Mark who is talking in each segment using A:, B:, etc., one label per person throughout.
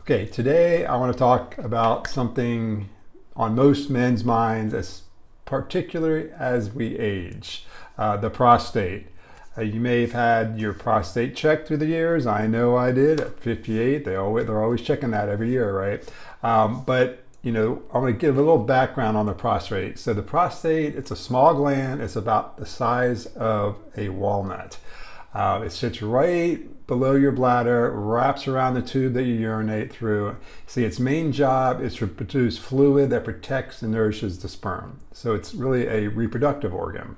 A: Okay, today I want to talk about something on most men's minds, as particularly as we age, the prostate. You may have had your prostate checked through the years. I know I did at 58. They're always checking that every year, right? But I'm going to give a little background on the prostate. So the prostate, it's a small gland. It's about the size of a walnut. It sits right below your bladder, wraps around the tube that you urinate through. See, its main job is to produce fluid that protects and nourishes the sperm. So it's really a reproductive organ.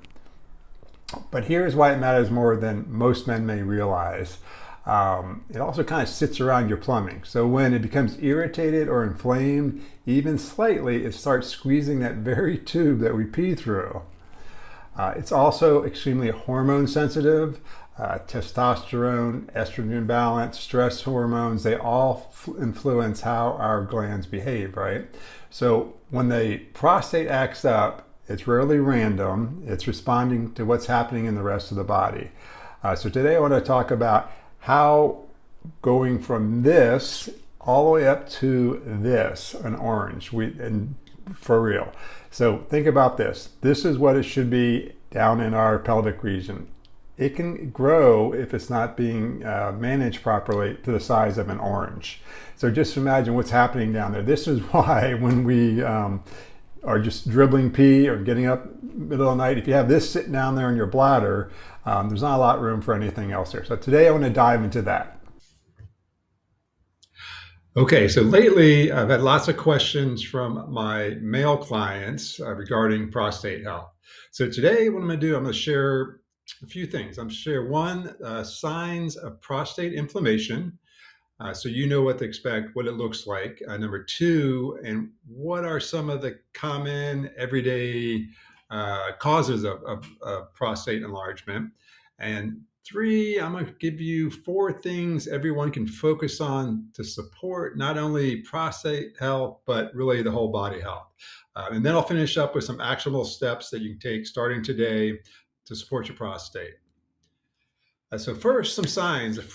A: But here's why it matters more than most men may realize. It also kind of sits around your plumbing. So when it becomes irritated or inflamed, even slightly, it starts squeezing that very tube that we pee through. It's also extremely hormone sensitive. Testosterone, estrogen balance, stress hormones, they all influence how our glands behave, right? So when the prostate acts up, it's rarely random. It's responding to what's happening in the rest of the body. So today I want to talk about how going from this all the way up to this, an orange, and for real. So think about this. This is what it should be down in our pelvic region. It can grow if it's not being managed properly to the size of an orange. So just imagine what's happening down there. This is why when we are just dribbling pee or getting up middle of the night, if you have this sitting down there in your bladder, there's not a lot of room for anything else there. So today I want to dive into that. Okay, so lately I've had lots of questions from my male clients regarding prostate health. So today what I'm going to do, I'm going to share a few things. I'm going to share one, signs of prostate inflammation. So you know what to expect, what it looks like. Number two, and what are some of the common everyday causes of prostate enlargement. And three, I'm going to give you four things everyone can focus on to support not only prostate health, but really the whole body health. And then I'll finish up with some actionable steps that you can take starting today to support your prostate. So first, some signs of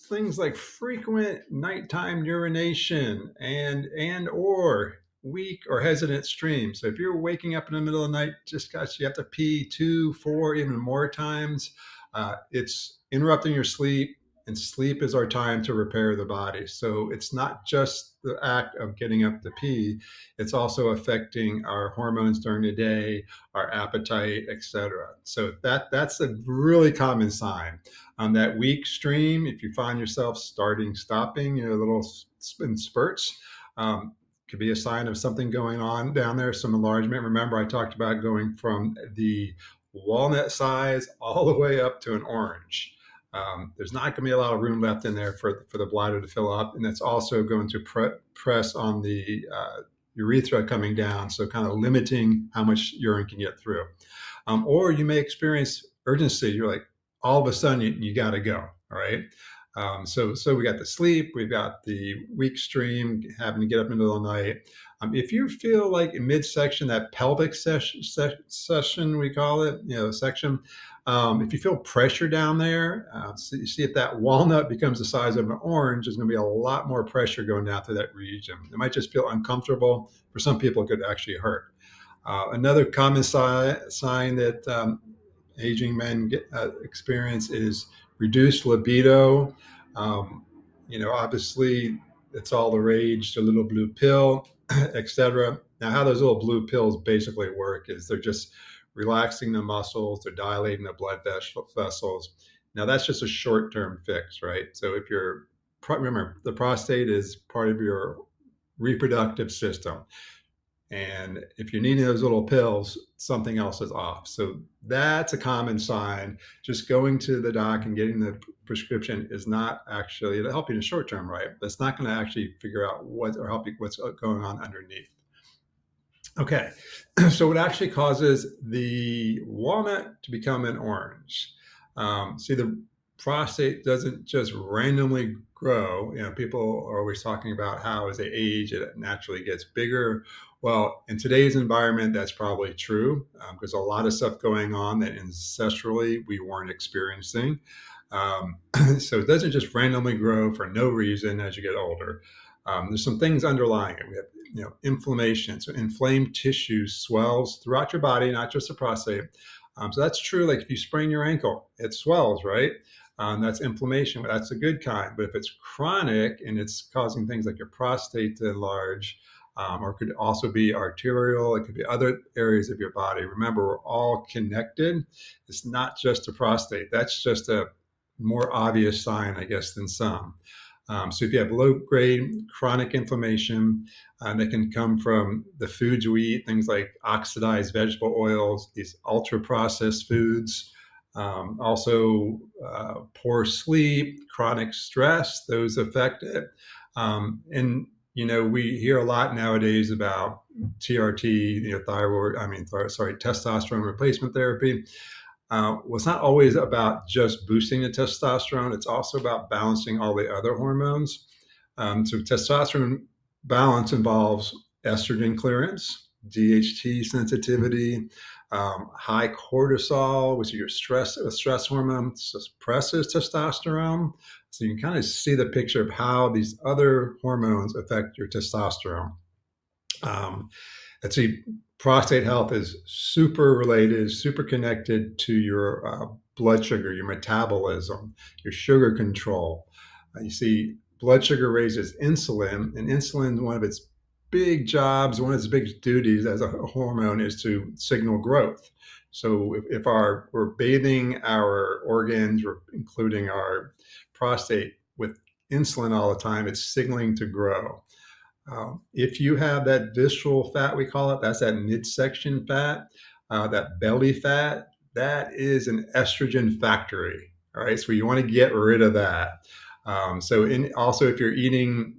A: things like frequent nighttime urination and or weak or hesitant streams. So if you're waking up in the middle of the night, just got you have to pee 2, 4, even more times, it's interrupting your sleep. And sleep is our time to repair the body. So it's not just the act of getting up to pee, it's also affecting our hormones during the day, our appetite, etc. So that's a really common sign. That weak stream, if you find yourself stopping, little in spurts, could be a sign of something going on down there, some enlargement. Remember, I talked about going from the walnut size all the way up to an orange. There's not going to be a lot of room left in there for the bladder to fill up, and that's also going to press on the urethra coming down, so kind of limiting how much urine can get through. Or you may experience urgency. You're like, all of a sudden, you got to go, all right? So we got the sleep, we've got the weak stream, having to get up in the middle of the night. If you feel like in midsection, that pelvic session, we call it, section, if you feel pressure down there, see if that walnut becomes the size of an orange, there's going to be a lot more pressure going down through that region. It might just feel uncomfortable. For some people, it could actually hurt. Another common sign that aging men experience is reduced libido. Obviously, it's all the rage, the little blue pill, etc. Now, how those little blue pills basically work is they're just relaxing the muscles, they're dilating the blood vessels. Now, that's just a short-term fix, right? So remember, the prostate is part of your reproductive system. And if you're needing those little pills, something else is off. So that's a common sign. Just going to the doc and getting the prescription is not actually, it'll help you in the short term, right? That's not going to actually figure out what's going on underneath. Okay, so what actually causes the walnut to become an orange? See, the prostate doesn't just randomly grow. People are always talking about how as they age, it naturally gets bigger. Well, in today's environment, that's probably true because a lot of stuff going on that ancestrally we weren't experiencing. So it doesn't just randomly grow for no reason as you get older. There's some things underlying it. We have, inflammation. So inflamed tissue swells throughout your body, not just the prostate. So that's true. Like if you sprain your ankle, it swells, right? That's inflammation. That's a good kind. But if it's chronic and it's causing things like your prostate to enlarge, or it could also be arterial, it could be other areas of your body. Remember, we're all connected. It's not just the prostate. That's just a more obvious sign, I guess, than some. So if you have low-grade chronic inflammation, that can come from the foods we eat, things like oxidized vegetable oils, these ultra-processed foods, also poor sleep, chronic stress, those affect it. And we hear a lot nowadays about TRT, testosterone replacement therapy. Well, it's not always about just boosting the testosterone. It's also about balancing all the other hormones. So testosterone balance involves estrogen clearance, DHT sensitivity, high cortisol, which is your stress hormone, suppresses testosterone. So you can kind of see the picture of how these other hormones affect your testosterone. Let's see, prostate health is super related, super connected to your blood sugar, your metabolism, your sugar control. You see, blood sugar raises insulin, and insulin, one of its big jobs, one of its big duties as a hormone is to signal growth. So if we're bathing our organs, including our prostate, with insulin all the time, it's signaling to grow. If you have that visceral fat, we call it, that's that midsection fat, that belly fat, that is an estrogen factory. All right, so you want to get rid of that. Also, if you're eating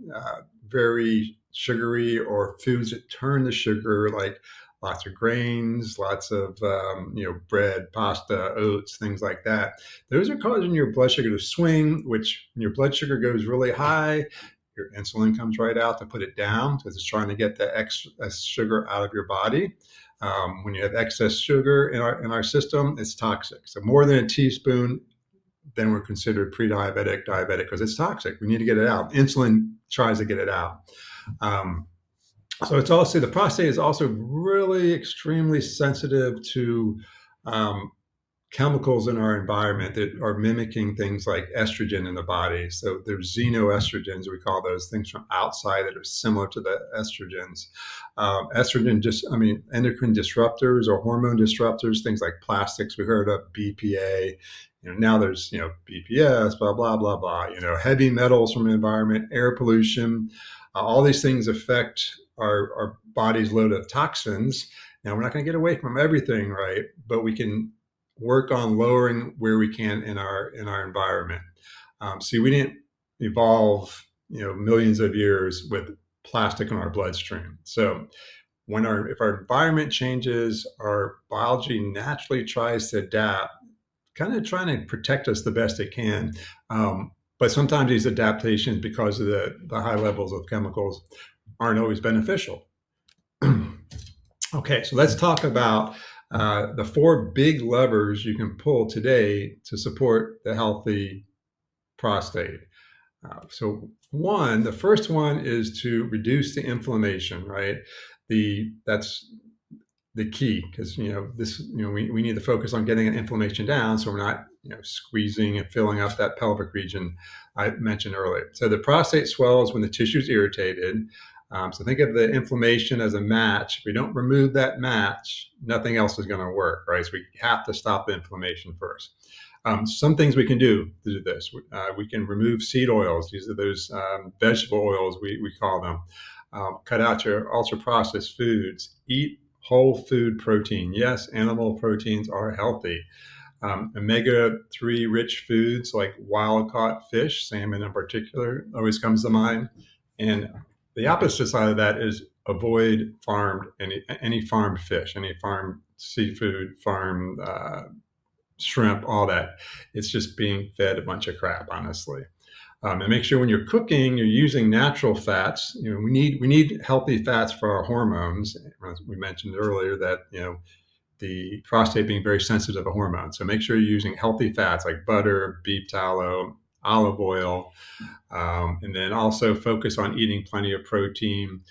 A: very sugary or foods that turn to sugar, like lots of grains, lots of bread, pasta, oats, things like that, those are causing your blood sugar to swing. Which, when your blood sugar goes really high, your insulin comes right out to put it down because it's trying to get the excess sugar out of your body. When you have excess sugar in our system, it's toxic. So more than a teaspoon, then we're considered pre-diabetic, diabetic, because it's toxic. We need to get it out. Insulin tries to get it out. So it's also, the prostate is also really extremely sensitive to chemicals in our environment that are mimicking things like estrogen in the body. So there's xenoestrogens, we call those, things from outside that are similar to the estrogens. Endocrine disruptors or hormone disruptors, things like plastics, we heard of BPA. Now there's, BPS, blah, blah, blah, blah. Heavy metals from the environment, air pollution. All these things affect our body's load of toxins. Now, we're not going to get away from everything, right? But we can work on lowering where we can in our environment. See, we didn't evolve, millions of years with plastic in our bloodstream. So if our environment changes, our biology naturally tries to adapt, kind of trying to protect us the best it can. But sometimes these adaptations, because of the high levels of chemicals, aren't always beneficial. Okay, so let's talk about the 4 big levers you can pull today to support the healthy prostate. So the first one is to reduce the inflammation, right? That's the key, because we need to focus on getting an inflammation down, so we're not squeezing and filling up that pelvic region I mentioned earlier. So the prostate swells when the tissue is irritated. So think of the inflammation as a match. If we don't remove that match, nothing else is going to work, right? So we have to stop the inflammation first. Some things we can do to do this. We can remove seed oils. These are those vegetable oils, we call them. Cut out your ultra-processed foods. Eat whole food protein. Yes, animal proteins are healthy. Omega-3 rich foods like wild-caught fish, salmon in particular, always comes to mind. And the opposite side of that is avoid any farmed fish, any farmed seafood, farmed shrimp, all that. It's just being fed a bunch of crap, honestly. And make sure when you're cooking, you're using natural fats. We need healthy fats for our hormones. As we mentioned earlier, that the prostate being very sensitive to hormones. So make sure you're using healthy fats like butter, beef tallow, olive oil, and then also focus on eating plenty of protein.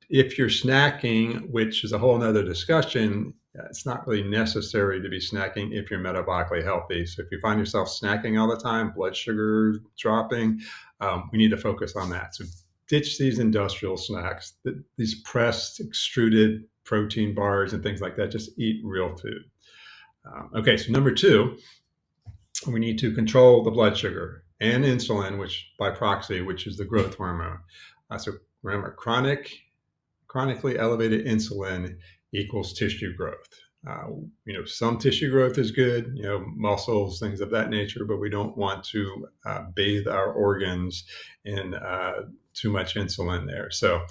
A: If you're snacking, which is a whole nother discussion, it's not really necessary to be snacking if you're metabolically healthy. So if you find yourself snacking all the time, blood sugar dropping, we need to focus on that. So ditch these industrial snacks, these pressed, extruded protein bars and things like that. Just eat real food. Okay, so number two, we need to control the blood sugar and insulin, which by proxy, which is the growth hormone. So remember, chronically elevated insulin equals tissue growth. Some tissue growth is good, muscles, things of that nature, but we don't want to bathe our organs in too much insulin there. So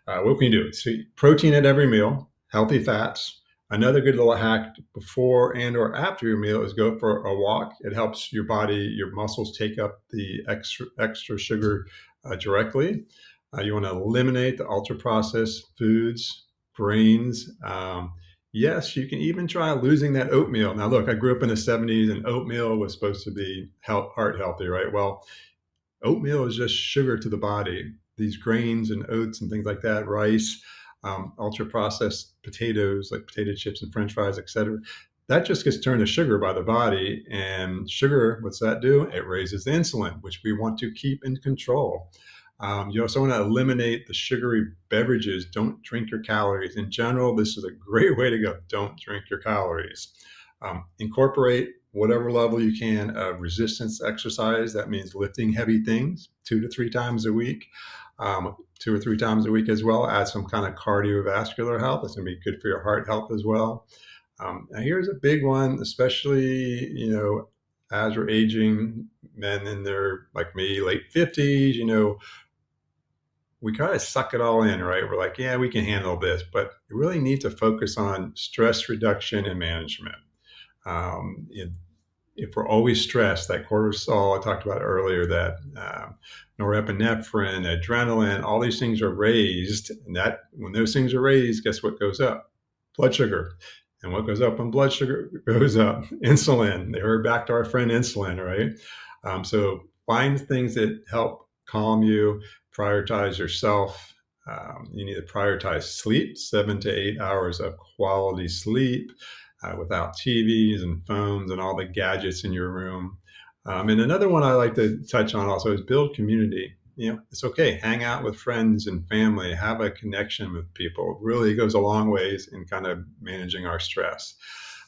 A: what can you do? So protein at every meal, healthy fats. Another good little hack before and or after your meal is go for a walk. It helps your body, your muscles take up the extra sugar directly. You want to eliminate the ultra-processed foods, grains. Yes, you can even try losing that oatmeal. Now, look, I grew up in the 70s and oatmeal was supposed to be heart healthy, right? Well, oatmeal is just sugar to the body. These grains and oats and things like that, rice, ultra-processed potatoes like potato chips and French fries, etc. That just gets turned to sugar by the body. And sugar, what's that do? It raises the insulin, which we want to keep in control. You also want to eliminate the sugary beverages. Don't drink your calories. In general, this is a great way to go. Don't drink your calories. Incorporate whatever level you can of resistance exercise. That means lifting heavy things 2 to 3 times a week. 2 or 3 times a week as well. Add some kind of cardiovascular health. It's going to be good for your heart health as well. Now here's a big one, especially, as we're aging, men in their, like me, late 50s, we kind of suck it all in, right? We're like, yeah, we can handle this, but you really need to focus on stress reduction and management. If we're always stressed, that cortisol I talked about earlier, that norepinephrine, adrenaline, all these things are raised. And that when those things are raised, guess what goes up? Blood sugar. And what goes up when blood sugar goes up? Insulin. We're back to our friend insulin, right? So find things that help calm you, prioritize yourself. You need to prioritize sleep, 7 to 8 hours of quality sleep. Without TVs and phones and all the gadgets in your room. And another one I like to touch on also is build community. It's okay. Hang out with friends and family, have a connection with people. It really goes a long ways in kind of managing our stress.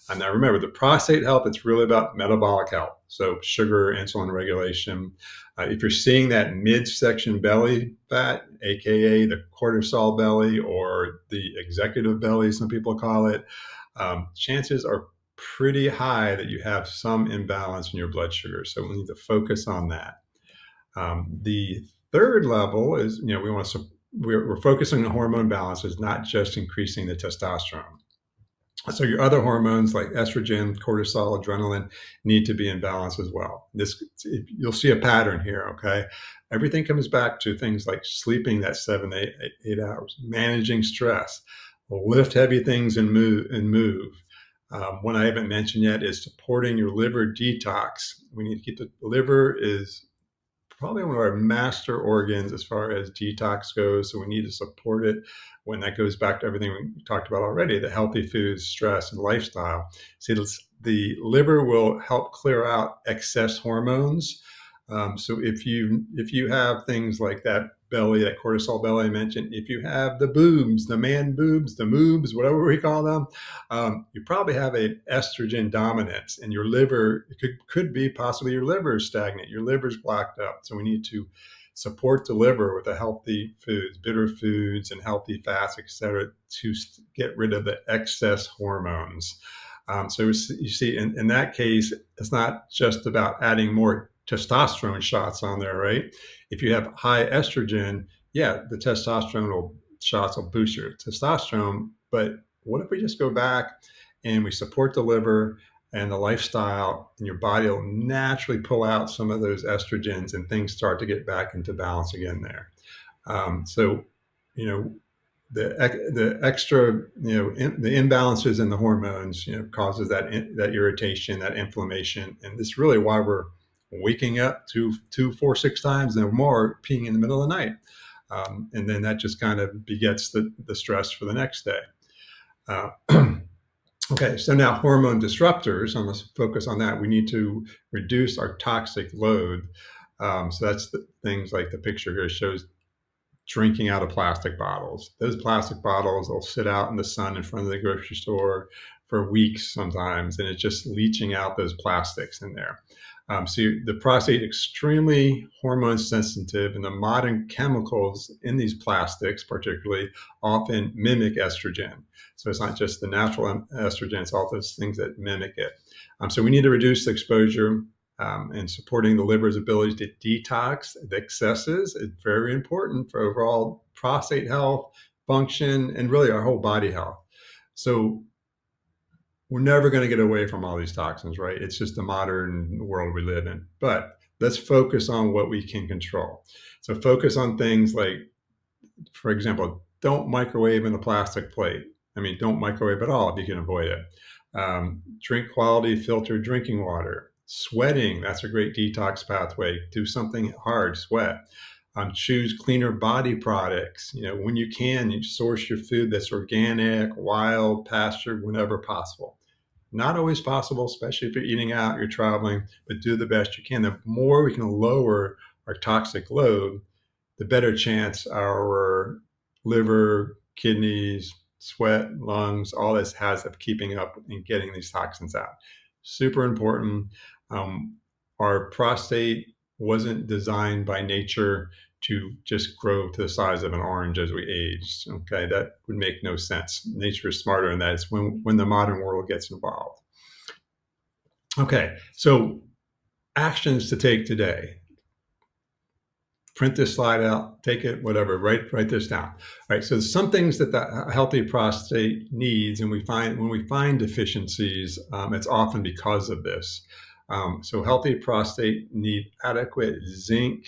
A: And now remember, the prostate health, it's really about metabolic health. So sugar, insulin regulation. If you're seeing that midsection belly fat, AKA the cortisol belly or the executive belly, some people call it, chances are pretty high that you have some imbalance in your blood sugar. So we need to focus on that. The third level is, we're focusing on hormone balances, not just increasing the testosterone. So your other hormones like estrogen, cortisol, adrenaline need to be in balance as well. You'll see a pattern here, okay? Everything comes back to things like sleeping that 7 to 8 hours, managing stress, lift heavy things and move. One I haven't mentioned yet is supporting your liver detox. We need to keep the liver is probably one of our master organs as far as detox goes. So we need to support it when that goes back to everything we talked about already, the healthy foods, stress, and lifestyle. See, the liver will help clear out excess hormones. So if you have things like that belly, that cortisol belly I mentioned, if you have the boobs, the man boobs, the moobs, whatever we call them, you probably have an estrogen dominance, and your liver could be possibly your liver is stagnant, your liver's blocked up. So we need to support the liver with the healthy foods, bitter foods, and healthy fats, etc., to get rid of the excess hormones. So you see, in that case, it's not just about adding more testosterone shots on there, right? If you have high estrogen, yeah, the testosterone shots will boost your testosterone. But what if we just go back and we support the liver and the lifestyle, and your body will naturally pull out some of those estrogens and things start to get back into balance again there. So, the extra, the imbalances in the hormones, causes that irritation, that inflammation, and this is really why we're waking up two, 4, 6 times or more, peeing in the middle of the night, and then that just kind of begets the stress for the next day. Uh, okay, so now hormone disruptors. I'm going to focus on that. We need to reduce our toxic load. So that's the things like the picture here shows drinking out of plastic bottles. Those plastic bottles will sit out in the sun in front of the grocery store for weeks sometimes, and it's just leaching out those plastics in there. So the prostate is extremely hormone sensitive, and the modern chemicals in these plastics, particularly, often mimic estrogen. So it's not just the natural estrogen; it's all those things that mimic it. So we need to reduce the exposure. And supporting the liver's ability to detox the excesses is very important for overall prostate health, function, and really our whole body health. So we're never going to get away from all these toxins, right? It's just the modern world we live in. But let's focus on what we can control. So focus on things like, for example, don't microwave in a plastic plate. I mean, don't microwave at all if you can avoid it. Drink quality filtered drinking water. Sweating, that's a great detox pathway. Do something hard, sweat. Choose cleaner body products. When you can, you source your food that's organic, wild, pastured, whenever possible. Not always possible, especially if you're eating out, you're traveling, but do the best you can. The more we can lower our toxic load, the better chance our liver, kidneys, sweat, lungs, all this has of keeping up and getting these toxins out. Super important. Our prostate wasn't designed by nature to just grow to the size of an orange as we age. Okay, that would make no sense. Nature is smarter than that. It's when the modern world gets involved. Okay, so actions to take today. Print this slide out, take it, whatever, write this down. All right, so some things that the healthy prostate needs, and when we find deficiencies, it's often because of this. So healthy prostate need adequate zinc,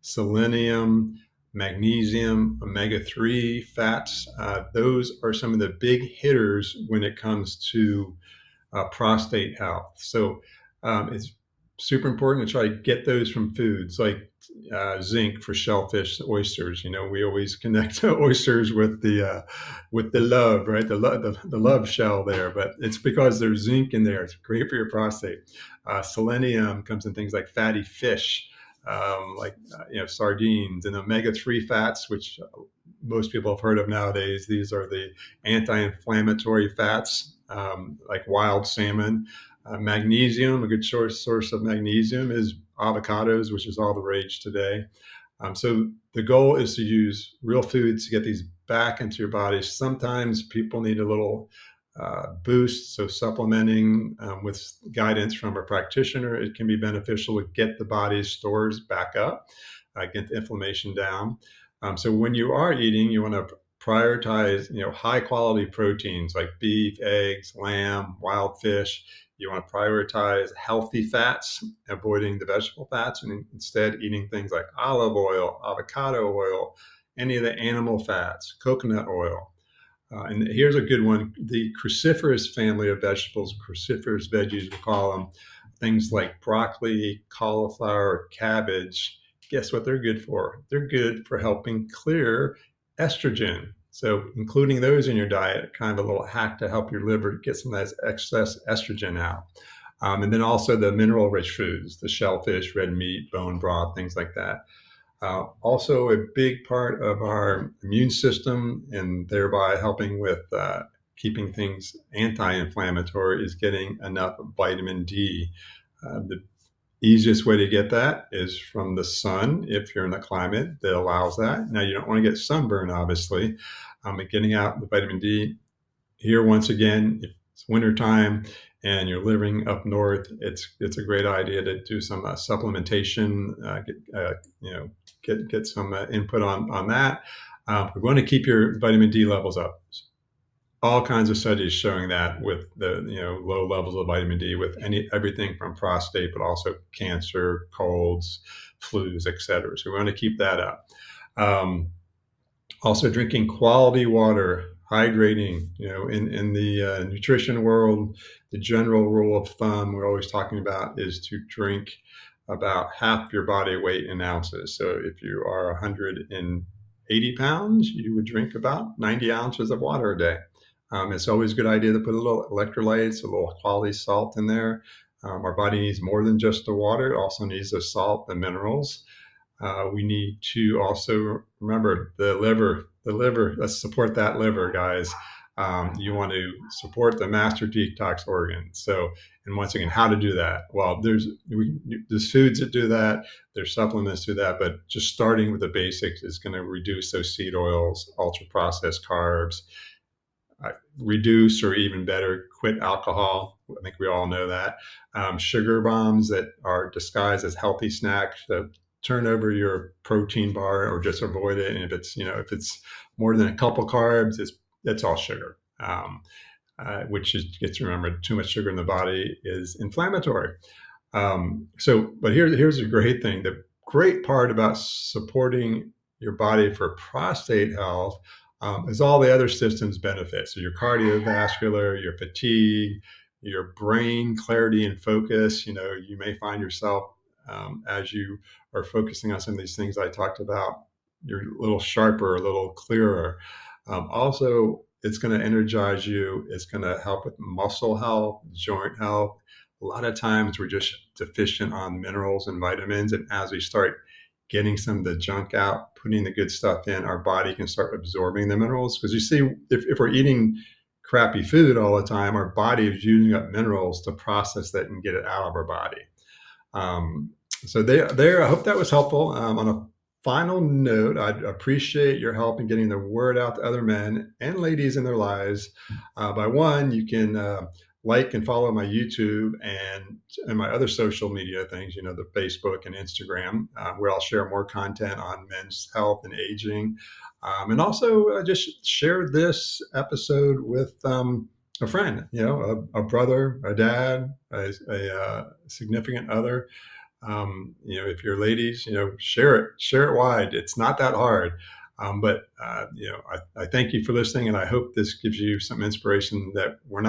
A: selenium, magnesium, omega-3 fats. Those are some of the big hitters when it comes to prostate health. So it's super important to try to get those from foods like zinc for shellfish, oysters. We always connect oysters with the love, right? The love shell there, but it's because there's zinc in there. It's great for your prostate. Selenium comes in things like fatty fish, sardines, and omega-3 fats, which most people have heard of nowadays. These are the anti-inflammatory fats, like wild salmon. Magnesium, a good source of magnesium is avocados, which is all the rage today. So the goal is to use real foods to get these back into your body. Sometimes people need a little boost, so supplementing with guidance from a practitioner, it can be beneficial to get the body's stores back up, get the inflammation down. So when you are eating, you want to prioritize, high quality proteins like beef, eggs, lamb, wild fish. You want to prioritize healthy fats, avoiding the vegetable fats, and instead eating things like olive oil, avocado oil, any of the animal fats, coconut oil. And here's a good one. The cruciferous family of vegetables, cruciferous veggies, we call them, things like broccoli, cauliflower, cabbage. Guess what they're good for? They're good for helping clear estrogen. So including those in your diet, kind of a little hack to help your liver get some of that excess estrogen out. And then also the mineral-rich foods, the shellfish, red meat, bone broth, things like that. Also a big part of our immune system and thereby helping with keeping things anti-inflammatory is getting enough vitamin D. The easiest way to get that is from the sun if you're in a climate that allows that. Now, you don't want to get sunburn, obviously, but getting out the vitamin D. Here, once again, if it's wintertime and you're living up north, it's a great idea to do some supplementation, get some input on that. We're going to keep your vitamin D levels up. All kinds of studies showing that with the low levels of vitamin D with everything from prostate, but also cancer, colds, flus, etc. So we want to keep that up. Also, drinking quality water, hydrating. In the nutrition world, the general rule of thumb we're always talking about is to drink about half your body weight in ounces. So if you are 180 pounds, you would drink about 90 ounces of water a day. It's always a good idea to put a little electrolytes, a little quality salt in there. Our body needs more than just the water; it also needs the salt, the minerals. We need to also remember the liver. The liver. Let's support that liver, guys. You want to support the master detox organ. So, and once again, how to do that? Well, there's foods that do that. There's supplements to that, but just starting with the basics is going to reduce those seed oils, ultra processed carbs, reduce or even better quit alcohol. I think we all know that. Sugar bombs that are disguised as healthy snacks. So turn over your protein bar or just avoid it. And if it's more than a couple carbs, it's all sugar. Which is, gets remembered, too much sugar in the body is inflammatory. But here's a great thing. The great part about supporting your body for prostate health is all the other systems benefit. So your cardiovascular, your fatigue, your brain clarity and focus. You may find yourself as you are focusing on some of these things I talked about, you're a little sharper, a little clearer. Also, it's going to energize you. It's going to help with muscle health, joint health. A lot of times we're just deficient on minerals and vitamins. And as we start getting some of the junk out, putting the good stuff in, our body can start absorbing the minerals. Because you see, if we're eating crappy food all the time, our body is using up minerals to process that and get it out of our body. I hope that was helpful. On a final note, I'd appreciate your help in getting the word out to other men and ladies in their lives. By one, you can like and follow my YouTube and my other social media things, the Facebook and Instagram, where I'll share more content on men's health and aging. And also just share this episode with a friend, a brother, a dad, a significant other. If you're ladies, share it wide. It's not that hard. I thank you for listening, and I hope this gives you some inspiration that we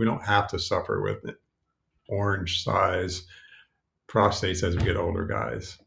A: don't have to suffer with orange size prostates as we get older, guys.